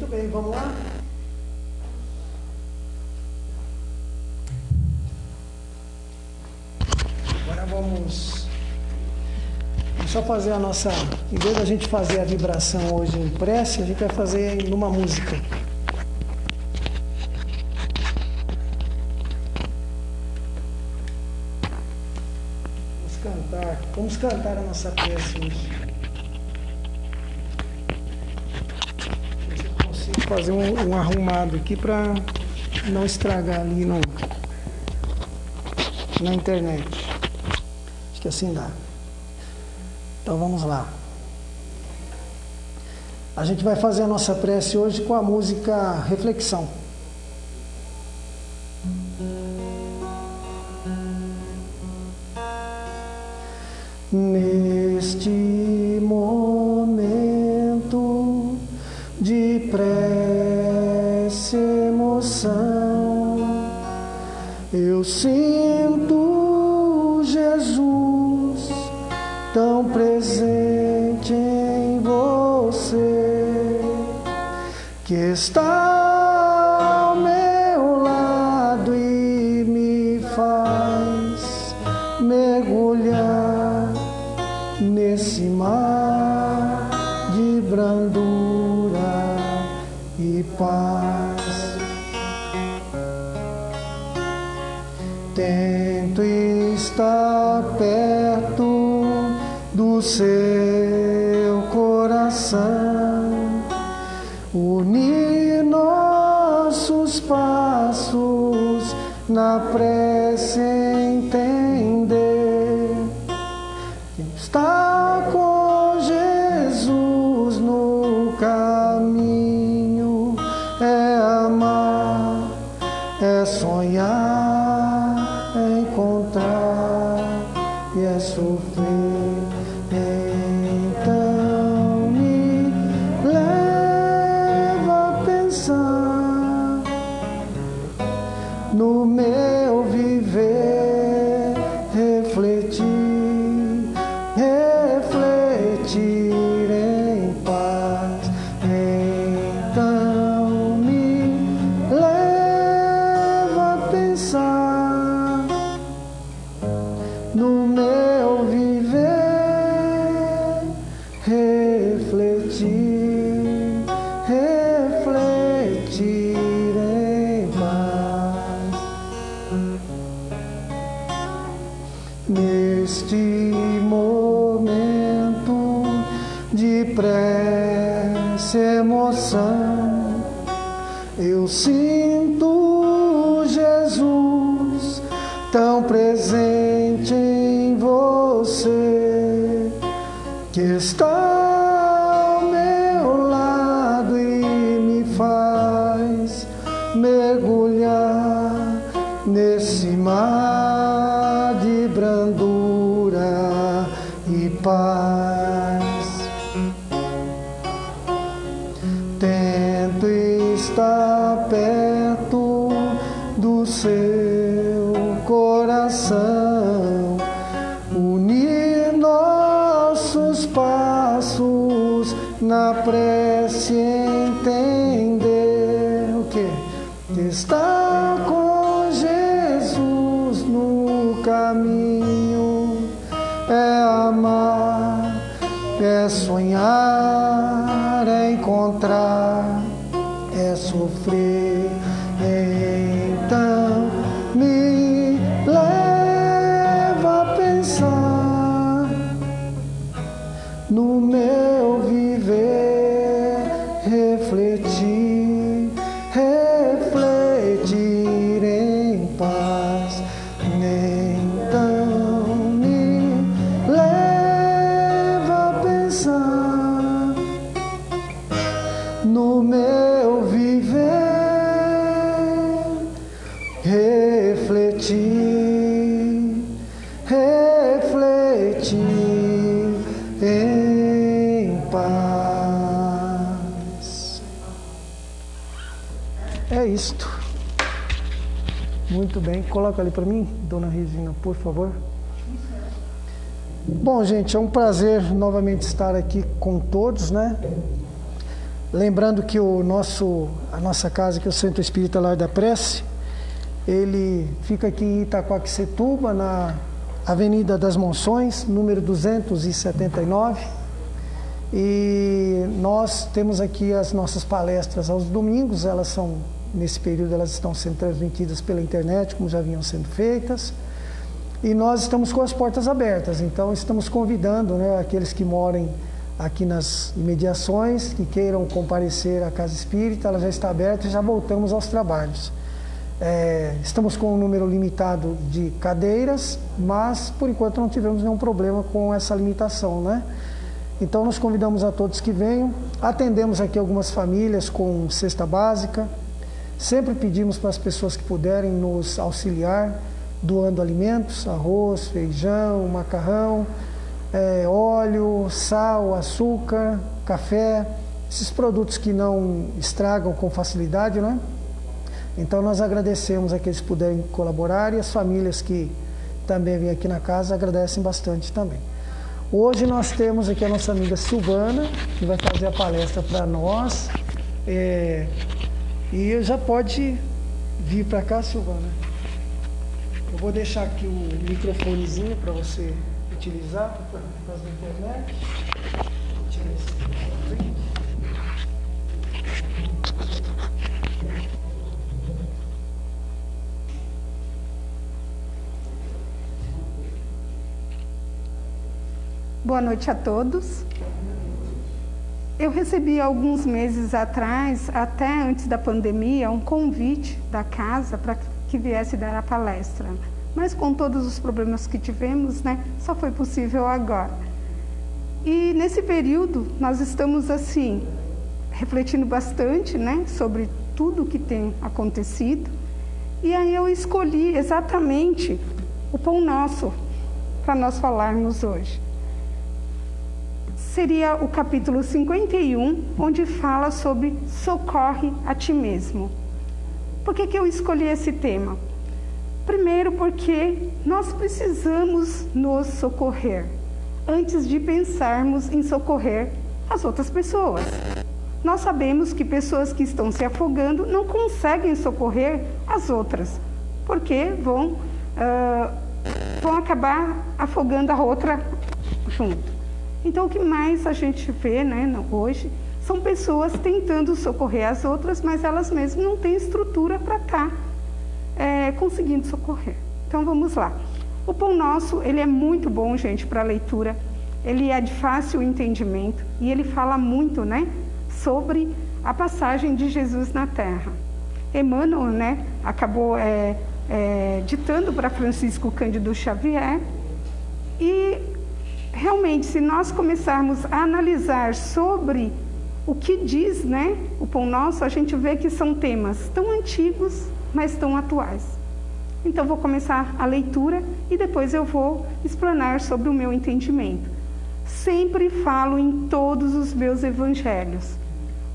Muito bem, vamos lá? Agora vamos só fazer a nossa... Em vez da gente fazer a vibração hoje em prece, a gente vai fazer numa música. Vamos cantar a nossa prece hoje. Deixa eu ver se eu consigo fazer um arrumado aqui para não estragar ali na internet. Acho que assim dá. Então vamos lá. A gente vai fazer a nossa prece hoje com a música Reflexão. Neste momento de prece, emoção, eu sinto Jesus tão presente em você, que está ao meu lado e me faz mergulhar nesse mar de brandura e paz. Tento estar perto do seu coração, unir nossos passos na prece, entender que estar com Jesus no caminho é amar, é sonhar, é encontrar e é sofrer. Então me leva a pensar no meu viver, refletir em paz. Então me leva a pensar no meu viver, refletir em paz. Neste momento de prece, emoção, eu sinto Jesus tão presente em você, que está ao meu lado e me faz mergulhar nesse mar de brandura e paz. Tento estar perto do seu coração, unir nossos passos na prece, entender o que? Estar com Jesus no caminho é amar, é sonhar, é encontrar, é sofrer. Então me leva a pensar no meu viver, refletir em paz. Então me leva a pensar no meu viver, refletir em paz. É isto. Muito bem. Coloca ali para mim, dona Regina, por favor. Bom, gente, é um prazer novamente estar aqui com todos, né? Lembrando que a nossa casa, que é o Centro Espírita Lar da Prece, ele fica aqui em Itaquaquecetuba, na Avenida das Monções, número 279. E nós temos aqui as nossas palestras aos domingos. Nesse período, elas estão sendo transmitidas pela internet, como já vinham sendo feitas. E nós estamos com as portas abertas, então estamos convidando, né, aqueles que morem aqui nas imediações, que queiram comparecer à Casa Espírita. Ela já está aberta e já voltamos aos trabalhos. Estamos com um número limitado de cadeiras, mas por enquanto não tivemos nenhum problema com essa limitação, né? Então nós convidamos a todos que venham. Atendemos aqui algumas famílias com cesta básica. Sempre pedimos para as pessoas que puderem nos auxiliar, doando alimentos, arroz, feijão, macarrão, óleo, sal, açúcar, café, esses produtos que não estragam com facilidade, né? Então nós agradecemos a que eles puderem colaborar, e as famílias que também vêm aqui na casa agradecem bastante também. Hoje nós temos aqui a nossa amiga Silvana, que vai fazer a palestra para nós. E já pode vir para cá, Silvana. Eu vou deixar aqui o microfonezinho para você utilizar por causa da internet. Tira esse aqui. Boa noite a todos. Eu recebi alguns meses atrás, até antes da pandemia, um convite da casa para que viesse dar a palestra. Mas com todos os problemas que tivemos, né, só foi possível agora. E nesse período nós estamos assim, refletindo bastante, né, sobre tudo que tem acontecido. E aí eu escolhi exatamente o Pão Nosso para nós falarmos hoje. Seria o capítulo 51, onde fala sobre socorre a ti mesmo. Por que eu escolhi esse tema? Primeiro, porque nós precisamos nos socorrer, antes de pensarmos em socorrer as outras pessoas. Nós sabemos que pessoas que estão se afogando não conseguem socorrer as outras, porque vão acabar afogando a outra junto. Então, o que mais a gente vê, né, hoje são pessoas tentando socorrer as outras, mas elas mesmas não têm estrutura para estar conseguindo socorrer. Então, vamos lá. O Pão Nosso, ele é muito bom, gente, para leitura. Ele é de fácil entendimento e ele fala muito, né, sobre a passagem de Jesus na Terra. Emmanuel, né, acabou ditando para Francisco Cândido Xavier. E realmente, se nós começarmos a analisar sobre o que diz, né, o Pão Nosso, a gente vê que são temas tão antigos, mas tão atuais. Então, vou começar a leitura e depois eu vou explanar sobre o meu entendimento. Sempre falo em todos os meus evangelhos.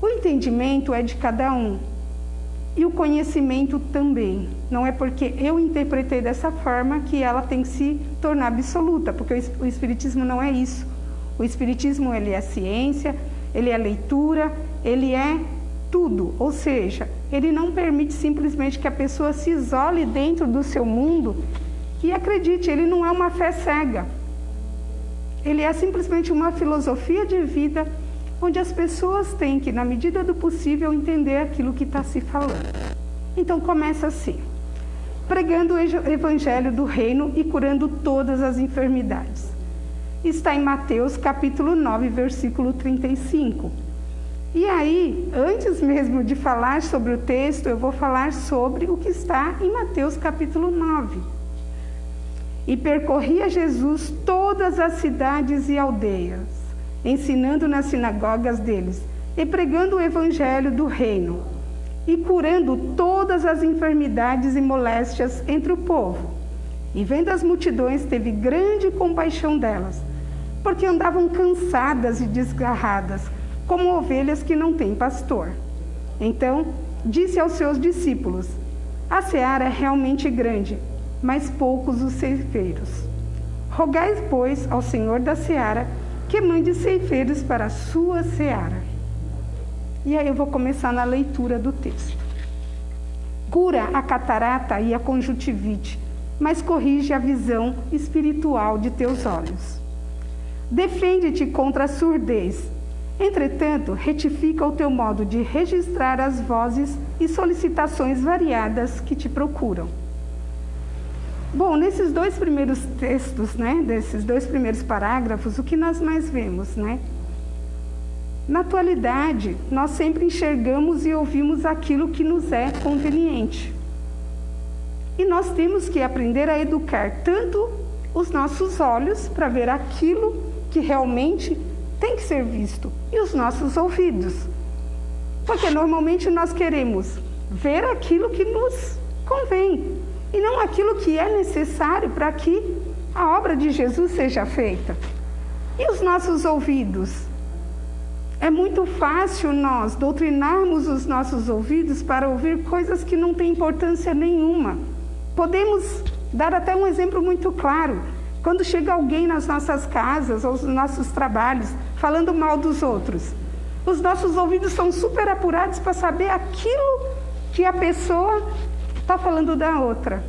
O entendimento é de cada um. E o conhecimento também. Não é porque eu interpretei dessa forma que ela tem que se tornar absoluta, porque o Espiritismo não é isso. O Espiritismo, ele é ciência, ele é leitura, ele é tudo. Ou seja, ele não permite simplesmente que a pessoa se isole dentro do seu mundo e acredite, ele não é uma fé cega. Ele é simplesmente uma filosofia de vida onde as pessoas têm que, na medida do possível, entender aquilo que está se falando. Então, começa assim: pregando o Evangelho do Reino e curando todas as enfermidades. Está em Mateus, capítulo 9, versículo 35. E aí, antes mesmo de falar sobre o texto, eu vou falar sobre o que está em Mateus, capítulo 9. E percorria Jesus todas as cidades e aldeias, ensinando nas sinagogas deles, e pregando o Evangelho do Reino, e curando todas as enfermidades e moléstias entre o povo. E vendo as multidões, teve grande compaixão delas, porque andavam cansadas e desgarradas, como ovelhas que não têm pastor. Então, disse aos seus discípulos: a seara é realmente grande, mas poucos os ceifeiros. Rogai, pois, ao Senhor da seara que mande ceifeiros para a sua seara. E aí eu vou começar na leitura do texto. Cura a catarata e a conjuntivite, mas corrige a visão espiritual de teus olhos. Defende-te contra a surdez. Entretanto, retifica o teu modo de registrar as vozes e solicitações variadas que te procuram. Bom, nesses dois primeiros textos, né, desses dois primeiros parágrafos, o que nós mais vemos, né? Na atualidade, nós sempre enxergamos e ouvimos aquilo que nos é conveniente. E nós temos que aprender a educar tanto os nossos olhos para ver aquilo que realmente tem que ser visto, e os nossos ouvidos. Porque normalmente nós queremos ver aquilo que nos convém, e não aquilo que é necessário para que a obra de Jesus seja feita. E os nossos ouvidos? É muito fácil nós doutrinarmos os nossos ouvidos para ouvir coisas que não têm importância nenhuma. Podemos dar até um exemplo muito claro. Quando chega alguém nas nossas casas ou nos nossos trabalhos falando mal dos outros, os nossos ouvidos são super apurados para saber aquilo que a pessoa está falando da outra.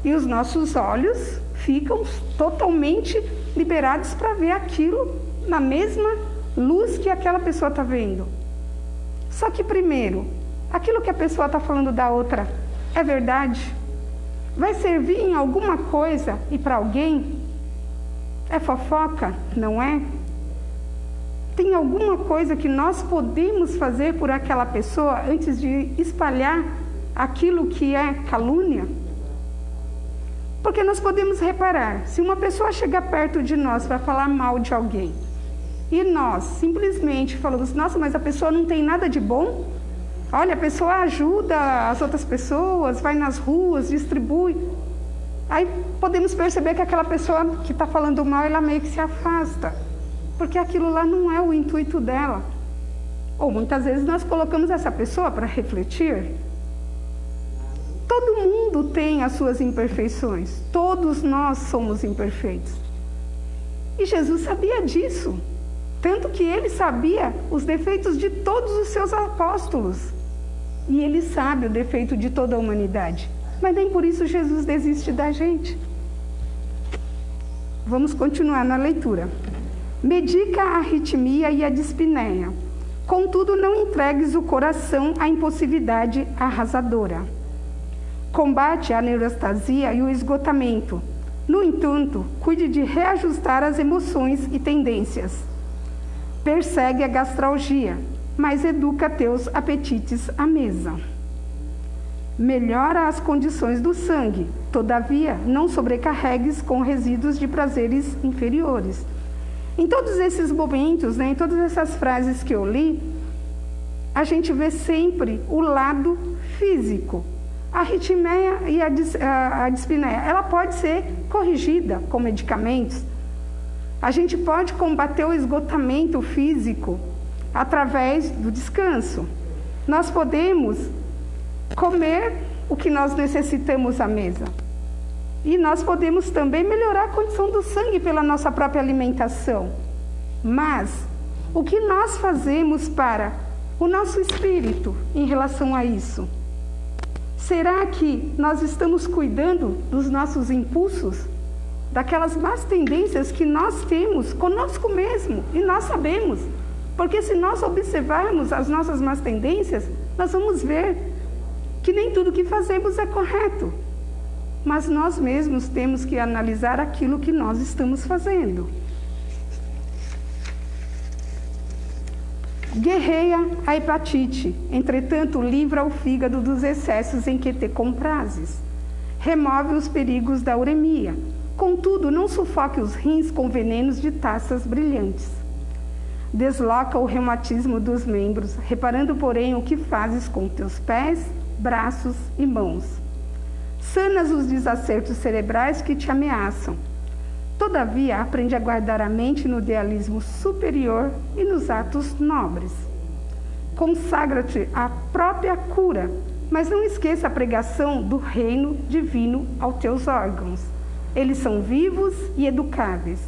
E os nossos olhos ficam totalmente liberados para ver aquilo na mesma luz que aquela pessoa está vendo. Só que primeiro, aquilo que a pessoa está falando da outra é verdade? Vai servir em alguma coisa e para alguém? É fofoca? Não é? Tem alguma coisa que nós podemos fazer por aquela pessoa antes de espalhar aquilo que é calúnia? Porque nós podemos reparar, se uma pessoa chegar perto de nós para falar mal de alguém, e nós simplesmente falamos, nossa, mas a pessoa não tem nada de bom? Olha, a pessoa ajuda as outras pessoas, vai nas ruas, distribui. Aí podemos perceber que aquela pessoa que está falando mal, ela meio que se afasta. Porque aquilo lá não é o intuito dela. Ou muitas vezes nós colocamos essa pessoa para refletir. Todo mundo tem as suas imperfeições. Todos nós somos imperfeitos. E Jesus sabia disso. Tanto que ele sabia os defeitos de todos os seus apóstolos. E ele sabe o defeito de toda a humanidade. Mas nem por isso Jesus desiste da gente. Vamos continuar na leitura. Medica a arritmia e a dispneia. Contudo, não entregues o coração à impulsividade arrasadora. Combate a neurostasia e o esgotamento. No entanto, cuide de reajustar as emoções e tendências. Persegue a gastralgia, mas educa teus apetites à mesa. Melhora as condições do sangue, todavia não sobrecarregues com resíduos de prazeres inferiores. Em todos esses momentos, né, em todas essas frases que eu li, a gente vê sempre o lado físico. A arritmia e a dispneia, ela pode ser corrigida com medicamentos. A gente pode combater o esgotamento físico através do descanso. Nós podemos comer o que nós necessitamos à mesa. E nós podemos também melhorar a condição do sangue pela nossa própria alimentação. Mas o que nós fazemos para o nosso espírito em relação a isso? Será que nós estamos cuidando dos nossos impulsos? Daquelas más tendências que nós temos conosco mesmo, e nós sabemos. Porque se nós observarmos as nossas más tendências, nós vamos ver que nem tudo que fazemos é correto. Mas nós mesmos temos que analisar aquilo que nós estamos fazendo. Guerreia a hepatite, entretanto livra o fígado dos excessos em que te comprases. Remove os perigos da uremia. Contudo, não sufoque os rins com venenos de taças brilhantes. Desloca o reumatismo dos membros, reparando, porém, o que fazes com teus pés, braços e mãos. Sanas os desacertos cerebrais que te ameaçam. Todavia, aprende a guardar a mente no idealismo superior e nos atos nobres. Consagra-te à própria cura, mas não esqueça a pregação do reino divino aos teus órgãos. Eles são vivos e educáveis.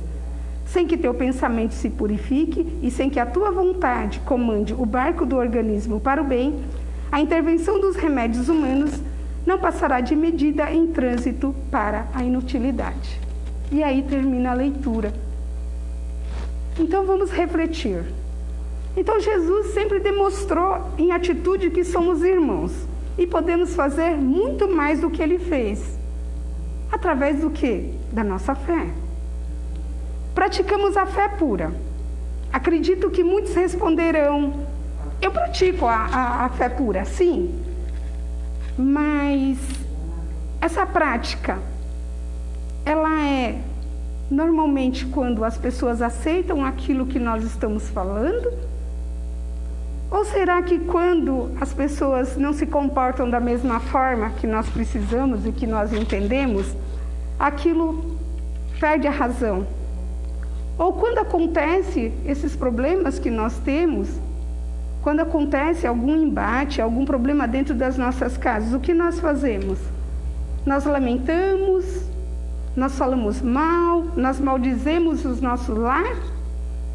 sem que teu pensamento se purifique e sem que a tua vontade comande o barco do organismo para o bem, a intervenção dos remédios humanos não passará de medida em trânsito para a inutilidade. E aí termina a leitura. Então vamos refletir. Então Jesus sempre demonstrou em atitude que somos irmãos e podemos fazer muito mais do que ele fez. Através do quê? Da nossa fé. Praticamos a fé pura. Acredito que muitos responderão: eu pratico a fé pura, sim. Mas essa prática, ela é normalmente quando as pessoas aceitam aquilo que nós estamos falando? Ou será que quando as pessoas não se comportam da mesma forma que nós precisamos e que nós entendemos, aquilo perde a razão? Ou quando acontece esses problemas que nós temos, quando acontece algum embate, algum problema dentro das nossas casas, o que nós fazemos? Nós lamentamos, nós falamos mal, nós maldizemos o nosso lar?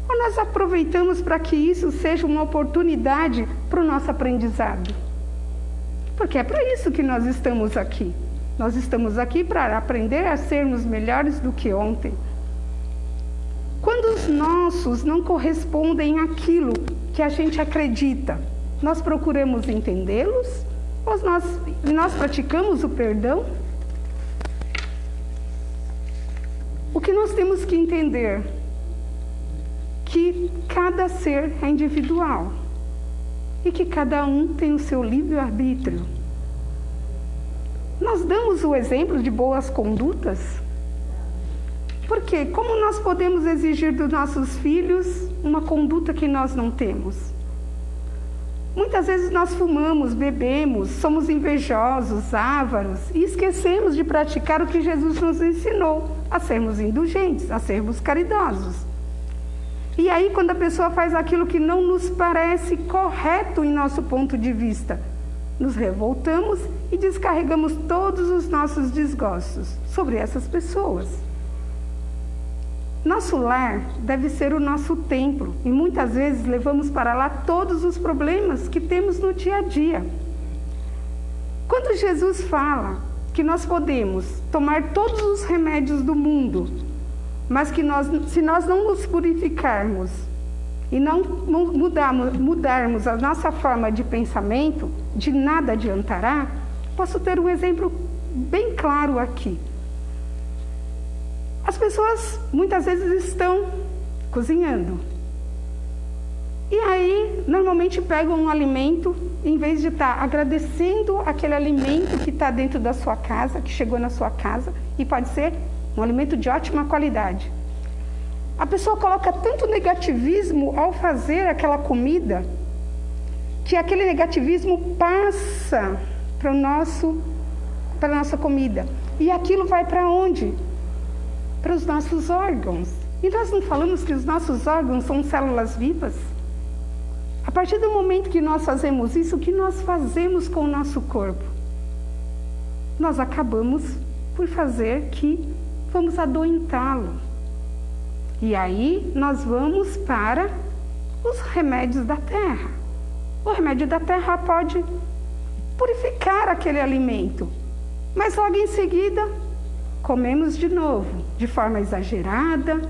Ou nós aproveitamos para que isso seja uma oportunidade para o nosso aprendizado? Porque é para isso que nós estamos aqui. Nós estamos aqui para aprender a sermos melhores do que ontem. Quando os nossos não correspondem àquilo que a gente acredita, nós procuramos entendê-los? Ou nós praticamos o perdão? O que nós temos que entender? Que cada ser é individual e que cada um tem o seu livre-arbítrio. Nós damos o exemplo de boas condutas? Porque como nós podemos exigir dos nossos filhos uma conduta que nós não temos? Muitas vezes nós fumamos, bebemos, somos invejosos, ávaros e esquecemos de praticar o que Jesus nos ensinou, a sermos indulgentes, a sermos caridosos. E aí, quando a pessoa faz aquilo que não nos parece correto em nosso ponto de vista, nos revoltamos e descarregamos todos os nossos desgostos sobre essas pessoas. Nosso lar deve ser o nosso templo e muitas vezes levamos para lá todos os problemas que temos no dia a dia. Quando Jesus fala que nós podemos tomar todos os remédios do mundo, mas que se nós não nos purificarmos e não mudarmos a nossa forma de pensamento, de nada adiantará, posso ter um exemplo bem claro aqui. As pessoas muitas vezes estão cozinhando. E aí, normalmente pegam um alimento, em vez de estar agradecendo aquele alimento que está dentro da sua casa, que chegou na sua casa, e pode ser um alimento de ótima qualidade. A pessoa coloca tanto negativismo ao fazer aquela comida, que aquele negativismo passa para a nossa comida. E aquilo vai para onde? Para os nossos órgãos. E nós não falamos que os nossos órgãos são células vivas? A partir do momento que nós fazemos isso, o que nós fazemos com o nosso corpo? Nós acabamos por fazer que vamos adoentá-lo. E aí nós vamos para os remédios da terra. O remédio da terra pode purificar aquele alimento, mas logo em seguida comemos de novo, de forma exagerada,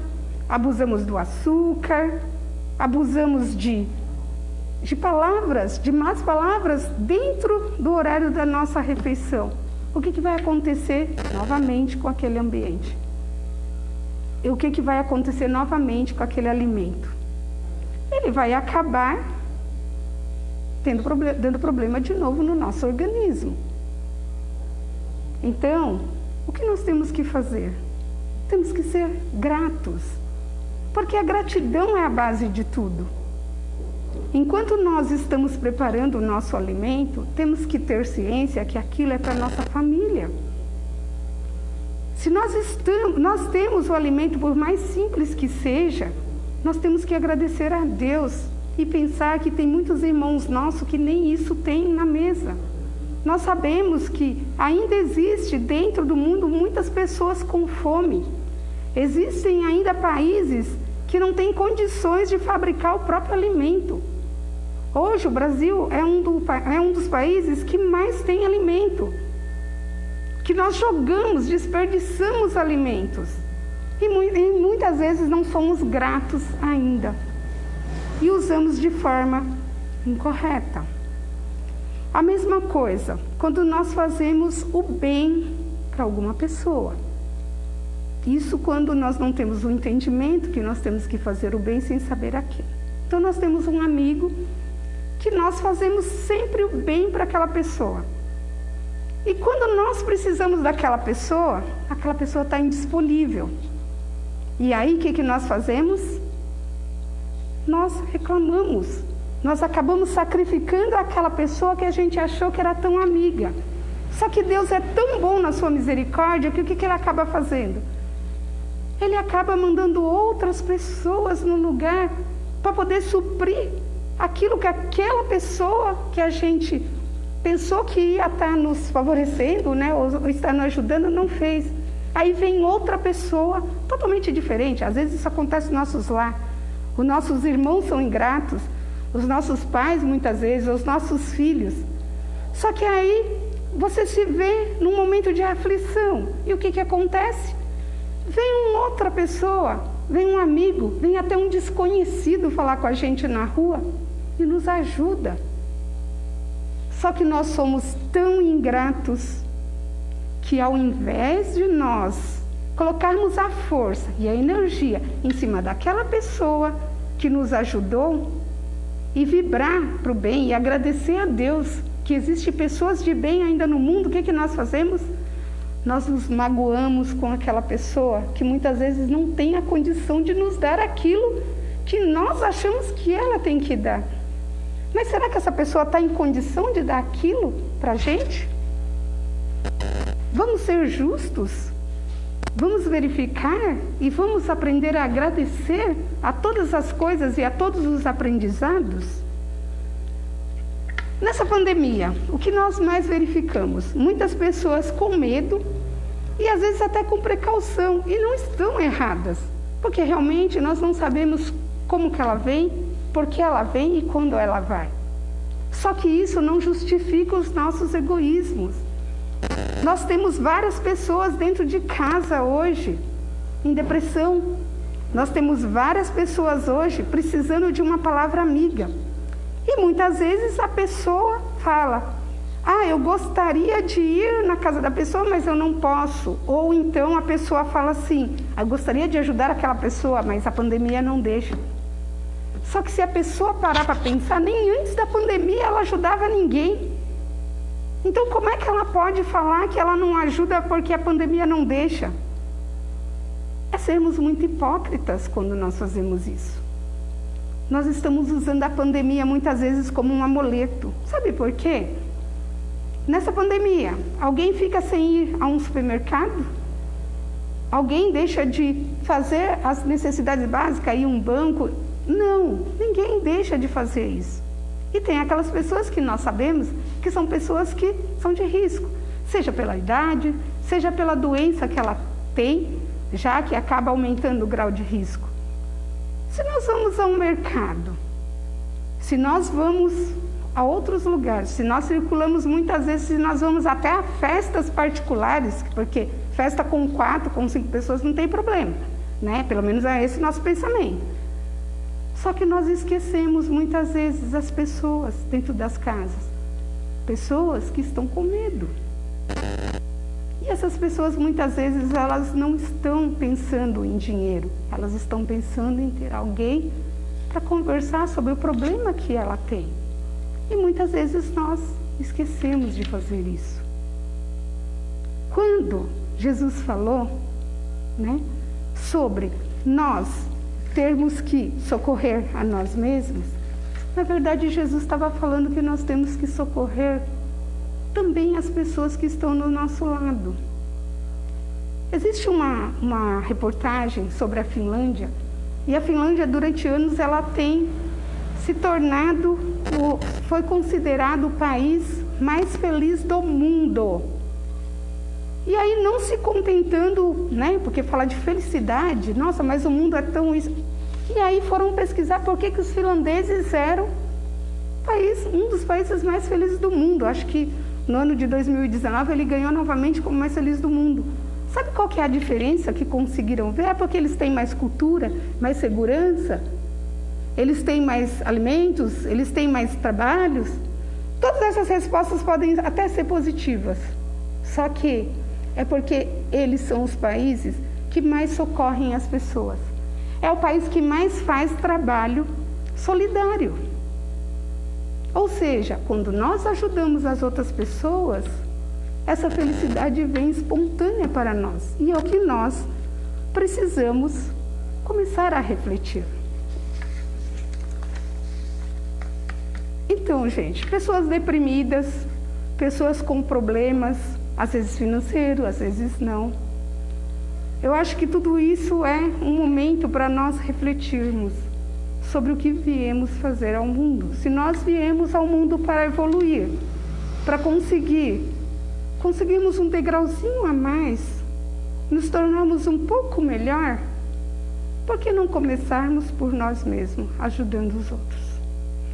abusamos do açúcar, abusamos de palavras, de más palavras dentro do horário da nossa refeição. O que vai acontecer novamente com aquele ambiente? E o que vai acontecer novamente com aquele alimento? Ele vai acabar dando problema de novo no nosso organismo. Então, o que nós temos que fazer? Temos que ser gratos, porque a gratidão é a base de tudo. Enquanto nós estamos preparando o nosso alimento, temos que ter ciência que aquilo é para a nossa família. Se nós temos o alimento, por mais simples que seja, nós temos que agradecer a Deus e pensar que tem muitos irmãos nossos que nem isso tem na mesa. Nós sabemos que ainda existe dentro do mundo muitas pessoas com fome. Existem ainda países que não têm condições de fabricar o próprio alimento. Hoje o Brasil é um dos países que mais tem alimento, que nós jogamos, desperdiçamos alimentos e muitas vezes não somos gratos ainda e usamos de forma incorreta. A mesma coisa quando nós fazemos o bem para alguma pessoa. Isso quando nós não temos o entendimento que nós temos que fazer o bem sem saber a quem. Então nós temos um amigo que nós fazemos sempre o bem para aquela pessoa. E quando nós precisamos daquela pessoa está indisponível. E aí o que nós fazemos? Nós reclamamos. Nós acabamos sacrificando aquela pessoa que a gente achou que era tão amiga. Só que Deus é tão bom na sua misericórdia que o que Ele acaba fazendo? Ele acaba mandando outras pessoas no lugar para poder suprir aquilo que aquela pessoa que a gente pensou que ia estar nos favorecendo, né, ou estar nos ajudando, não fez. Aí vem outra pessoa totalmente diferente. Às vezes isso acontece nos nossos lares. Os nossos irmãos são ingratos, os nossos pais muitas vezes, os nossos filhos. Só que aí você se vê num momento de aflição. E o que acontece? Vem uma outra pessoa, vem um amigo, vem até um desconhecido falar com a gente na rua e nos ajuda. Só que nós somos tão ingratos que ao invés de nós colocarmos a força e a energia em cima daquela pessoa que nos ajudou e vibrar para o bem e agradecer a Deus que existem pessoas de bem ainda no mundo, o que nós fazemos? Nós nos magoamos com aquela pessoa que muitas vezes não tem a condição de nos dar aquilo que nós achamos que ela tem que dar. Mas será que essa pessoa está em condição de dar aquilo para a gente? Vamos ser justos? Vamos verificar e vamos aprender a agradecer a todas as coisas e a todos os aprendizados? Nessa pandemia, o que nós mais verificamos? Muitas pessoas com medo e às vezes até com precaução, e não estão erradas, porque realmente nós não sabemos como que ela vem, por que ela vem e quando ela vai. Só que isso não justifica os nossos egoísmos. Nós temos várias pessoas dentro de casa hoje em depressão. Nós temos várias pessoas hoje precisando de uma palavra amiga. E muitas vezes a pessoa fala: eu gostaria de ir na casa da pessoa, mas eu não posso. Ou então a pessoa fala assim: eu gostaria de ajudar aquela pessoa, mas a pandemia não deixa. Só que se a pessoa parar para pensar, nem antes da pandemia ela ajudava ninguém. Então como é que ela pode falar que ela não ajuda porque a pandemia não deixa? É sermos muito hipócritas quando nós fazemos isso. Nós estamos usando a pandemia muitas vezes como um amuleto. Sabe por quê? Nessa pandemia, alguém fica sem ir a um supermercado? Alguém deixa de fazer as necessidades básicas, ir a um banco? Não, ninguém deixa de fazer isso. E tem aquelas pessoas que nós sabemos que são pessoas que são de risco, seja pela idade, seja pela doença que ela tem, já que acaba aumentando o grau de risco. Se nós vamos a um mercado, se nós vamos a outros lugares, se nós circulamos muitas vezes, se nós vamos até a festas particulares, porque festa com 4, com 5 pessoas não tem problema, né? Pelo menos é esse o nosso pensamento. Só que nós esquecemos muitas vezes as pessoas dentro das casas, pessoas que estão com medo. E essas pessoas muitas vezes elas não estão pensando em dinheiro, elas estão pensando em ter alguém para conversar sobre o problema que ela tem. E muitas vezes nós esquecemos de fazer isso. Quando Jesus falou, né, sobre nós termos que socorrer a nós mesmos, na verdade Jesus estava falando que nós temos que socorrer também as pessoas que estão do nosso lado. Existe uma reportagem sobre a Finlândia, e a Finlândia durante anos ela tem se tornado, foi considerado o país mais feliz do mundo. E aí não se contentando, né? Porque falar de felicidade, nossa, mas o mundo é tão isso. E aí foram pesquisar por que os finlandeses eram um dos países mais felizes do mundo. Acho que no ano de 2019 ele ganhou novamente como mais feliz do mundo. Sabe qual que é a diferença que conseguiram ver? É porque eles têm mais cultura, mais segurança, eles têm mais alimentos, eles têm mais trabalhos. Todas essas respostas podem até ser positivas, só que é porque eles são os países que mais socorrem as pessoas. É o país que mais faz trabalho solidário. Ou seja, quando nós ajudamos as outras pessoas, essa felicidade vem espontânea para nós. E é o que nós precisamos começar a refletir. Então, gente, pessoas deprimidas, pessoas com problemas, às vezes financeiros, às vezes não. Eu acho que tudo isso é um momento para nós refletirmos sobre o que viemos fazer ao mundo. Se nós viemos ao mundo para evoluir, para conseguirmos um degrauzinho a mais, nos tornarmos um pouco melhor, por que não começarmos por nós mesmos, ajudando os outros?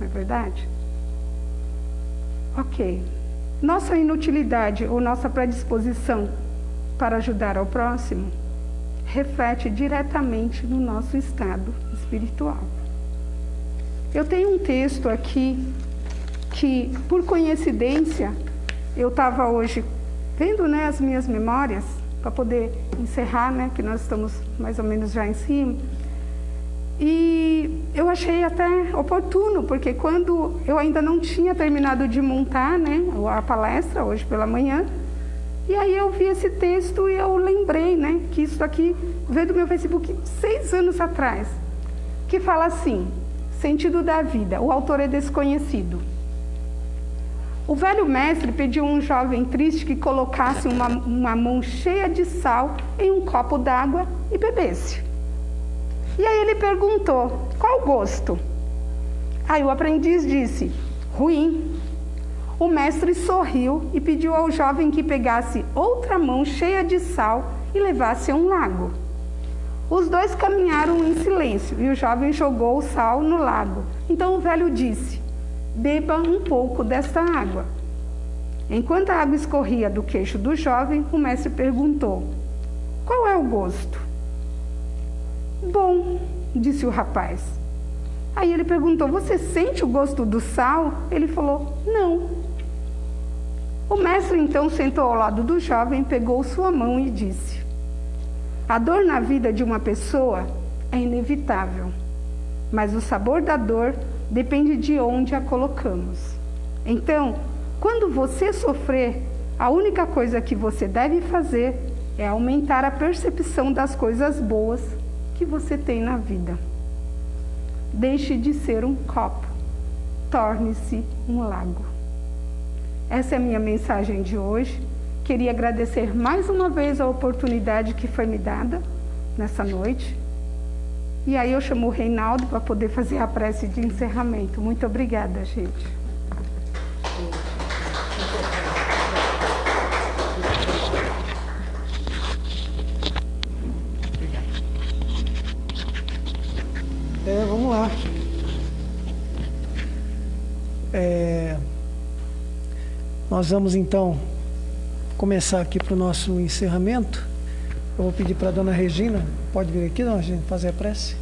Não é verdade? Ok. Nossa inutilidade ou nossa predisposição para ajudar ao próximo reflete diretamente no nosso estado espiritual. Eu tenho um texto aqui que, por coincidência, eu estava hoje vendo, né, as minhas memórias, para poder encerrar, né, que nós estamos mais ou menos já em cima. E eu achei até oportuno, porque quando eu ainda não tinha terminado de montar, né, a palestra, hoje pela manhã, e aí eu vi esse texto e eu lembrei, né, que isso aqui veio do meu Facebook 6 anos atrás, que fala assim: sentido da vida, o autor é desconhecido. O velho mestre pediu a um jovem triste que colocasse uma mão cheia de sal em um copo d'água e bebesse. E aí ele perguntou: qual o gosto? Aí o aprendiz disse: ruim. O mestre sorriu e pediu ao jovem que pegasse outra mão cheia de sal e levasse a um lago. Os dois caminharam em silêncio e o jovem jogou o sal no lago. Então o velho disse: beba um pouco desta água. Enquanto a água escorria do queixo do jovem, o mestre perguntou: qual é o gosto? Bom, disse o rapaz. Aí ele perguntou: você sente o gosto do sal? Ele falou: não. O mestre então sentou ao lado do jovem, pegou sua mão e disse: a dor na vida de uma pessoa é inevitável, mas o sabor da dor depende de onde a colocamos. Então, quando você sofrer, a única coisa que você deve fazer é aumentar a percepção das coisas boas que você tem na vida. Deixe de ser um copo, torne-se um lago. Essa é a minha mensagem de hoje. Queria agradecer mais uma vez a oportunidade que foi me dada nessa noite. E aí eu chamo o Reinaldo para poder fazer a prece de encerramento. Muito obrigada, gente. Vamos lá. Nós vamos então começar aqui para o nosso encerramento. Eu vou pedir para a dona Regina, pode vir aqui, dona Regina, fazer a prece.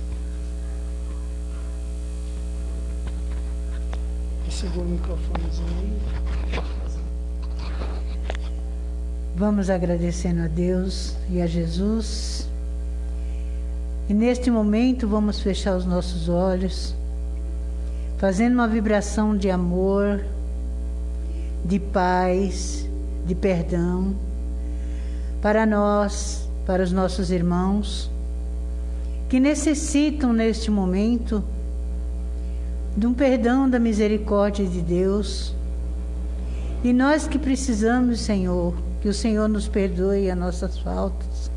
Segura o microfonezinho aí. Vamos agradecendo a Deus e a Jesus. E neste momento vamos fechar os nossos olhos, fazendo uma vibração de amor, de paz, de perdão, para nós, para os nossos irmãos, que necessitam neste momento de um perdão da misericórdia de Deus. E nós que precisamos, Senhor, que o Senhor nos perdoe as nossas faltas,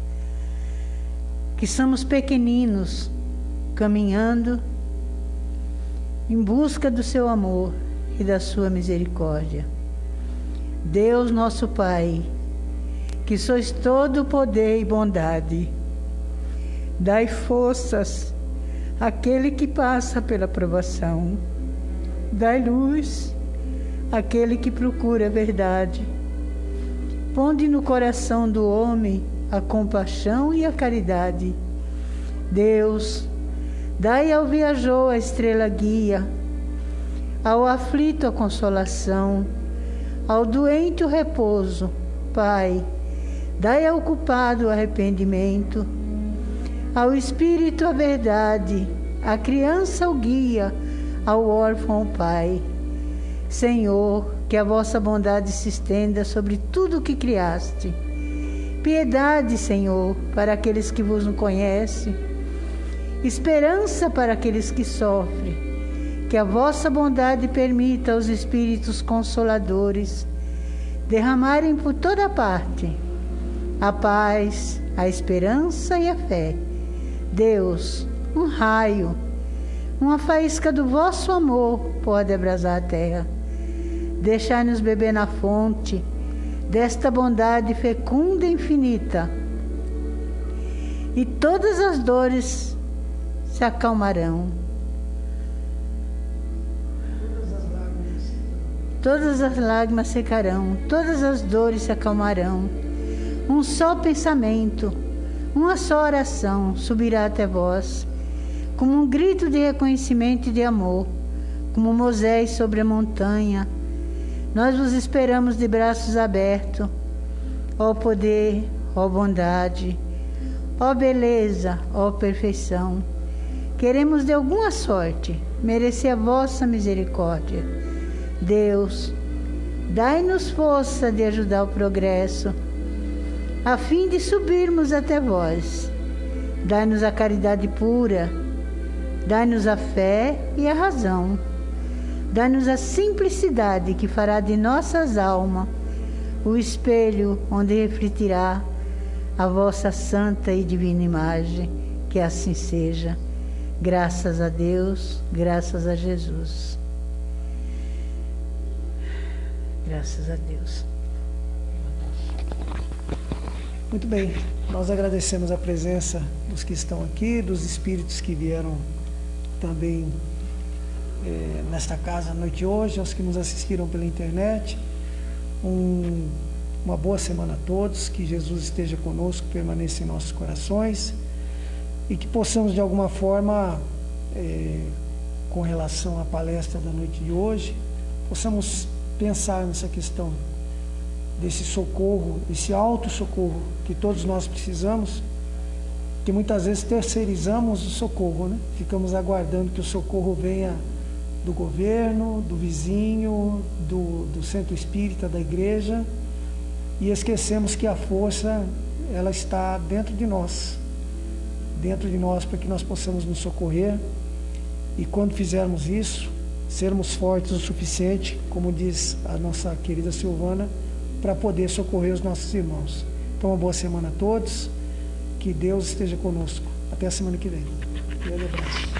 que somos pequeninos, caminhando em busca do seu amor e da sua misericórdia. Deus, nosso Pai, que sois todo poder e bondade. Dai forças àquele que passa pela provação. Dai luz àquele que procura a verdade. Ponde no coração do homem a compaixão e a caridade. Deus, dai ao viajor a estrela guia, ao aflito a consolação, ao doente o repouso. Pai, dai ao culpado o arrependimento, ao espírito a verdade, à criança o guia, ao órfão o Pai. Senhor, que a vossa bondade se estenda sobre tudo o que criaste. Piedade, Senhor, para aqueles que vos não conhecem. Esperança para aqueles que sofrem. Que a vossa bondade permita aos espíritos consoladores derramarem por toda parte a paz, a esperança e a fé. Deus, um raio, uma faísca do vosso amor pode abrasar a terra. Deixai-nos beber na fonte desta bondade fecunda e infinita, e todas as dores se acalmarão. Todas as lágrimas secarão, todas as dores se acalmarão. Um só pensamento, uma só oração subirá até vós, como um grito de reconhecimento e de amor, como Moisés sobre a montanha. Nós vos esperamos de braços abertos, ó poder, ó bondade, ó beleza, ó perfeição. Queremos de alguma sorte merecer a vossa misericórdia. Deus, dai-nos força de ajudar o progresso, a fim de subirmos até vós. Dai-nos a caridade pura, dai-nos a fé e a razão. Dai-nos a simplicidade que fará de nossas almas o espelho onde refletirá a vossa santa e divina imagem. Que assim seja. Graças a Deus, graças a Jesus. Graças a Deus. Muito bem, nós agradecemos a presença dos que estão aqui, dos espíritos que vieram também nesta casa à noite de hoje, aos que nos assistiram pela internet. Uma boa semana a todos, que Jesus esteja conosco, permaneça em nossos corações e que possamos de alguma forma, com relação à palestra da noite de hoje, possamos pensar nessa questão desse socorro, esse auto-socorro que todos nós precisamos, que muitas vezes terceirizamos o socorro, né? Ficamos aguardando que o socorro venha do governo, do vizinho, do centro espírita, da igreja, e esquecemos que a força, ela está dentro de nós para que nós possamos nos socorrer, e quando fizermos isso, sermos fortes o suficiente, como diz a nossa querida Silvana, para poder socorrer os nossos irmãos. Então, uma boa semana a todos, que Deus esteja conosco. Até a semana que vem. Um grande abraço.